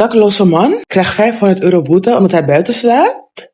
dakloze man krijgt €500 boete omdat hij buiten slaapt.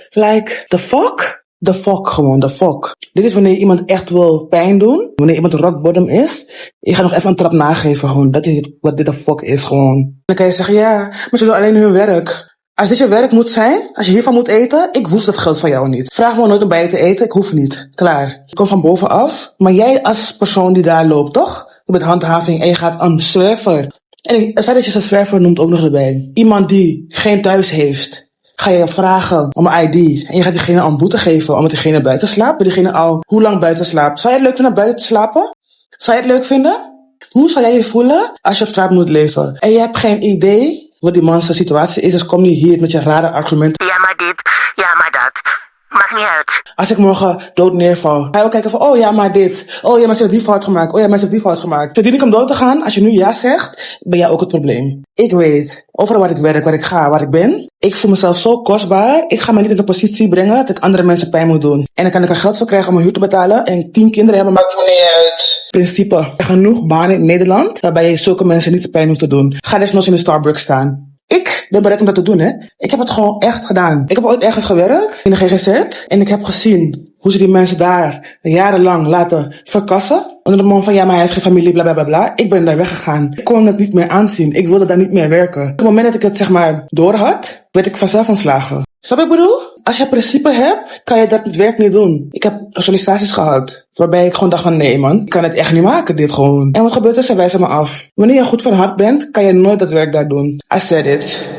Like, the fuck? The fuck gewoon, the fuck. Dit is wanneer je iemand echt wil pijn doen. Wanneer iemand rock bottom is. Je gaat nog even een trap nageven gewoon. Dat is het, wat dit the fuck is gewoon. Dan kan je zeggen, ja, maar ze doen alleen hun werk. Als dit je werk moet zijn, als je hiervan moet eten, ik hoef dat geld van jou niet. Vraag me nooit om bij je te eten, ik hoef niet. Klaar. Ik kom van bovenaf. Maar jij als persoon die daar loopt, toch? Je bent handhaving en je gaat een zwerver. En het feit dat je ze zwerver noemt ook nog erbij. Iemand die geen thuis heeft. Ga je vragen om een ID. En je gaat diegene al een boete geven omdat diegene buiten slaapt. Diegene al hoe lang buiten slaapt. Zou je het leuk vinden om buiten te slapen? Zou je het leuk vinden? Hoe zou jij je voelen als je op straat moet leven? En je hebt geen idee wat die man zijn situatie is. Dus kom je hier met je rare argumenten. Ja, maar dit. Ja, maar dat. Maakt niet uit. Als ik morgen dood neerval, ga je ook kijken van, oh ja, maar dit. Oh ja, maar ze heeft die fout gemaakt. Oh ja, maar ze heeft die fout gemaakt. Verdien ik om dood te gaan? Als je nu ja zegt, ben jij ook het probleem. Ik weet, overal waar ik werk, waar ik ga, waar ik ben. Ik voel mezelf zo kostbaar. Ik ga me niet in de positie brengen dat ik andere mensen pijn moet doen. En dan kan ik er geld voor krijgen om een huur te betalen. En 10 kinderen hebben, maakt me niet uit. Principe. Er zijn genoeg banen in Nederland waarbij je zulke mensen niet de pijn hoeft te doen. Ga desnoods in de Starbucks staan. Ik ben bereid om dat te doen, hè. Ik heb het gewoon echt gedaan. Ik heb ooit ergens gewerkt, in de GGZ. En ik heb gezien hoe ze die mensen daar jarenlang laten verkassen. Onder de mond van, ja, maar hij heeft geen familie, bla bla bla bla. Ik ben daar weggegaan. Ik kon het niet meer aanzien. Ik wilde daar niet meer werken. Op het moment dat ik het, zeg maar, door had, werd ik vanzelf ontslagen. Snap je wat ik bedoel? Als je principe hebt, kan je dat werk niet doen. Ik heb sollicitaties gehad, waarbij ik gewoon dacht van, nee man, ik kan het echt niet maken, dit gewoon. En wat gebeurt er? Ze wijzen me af. Wanneer je goed van hart bent, kan je nooit dat werk daar doen. I said it.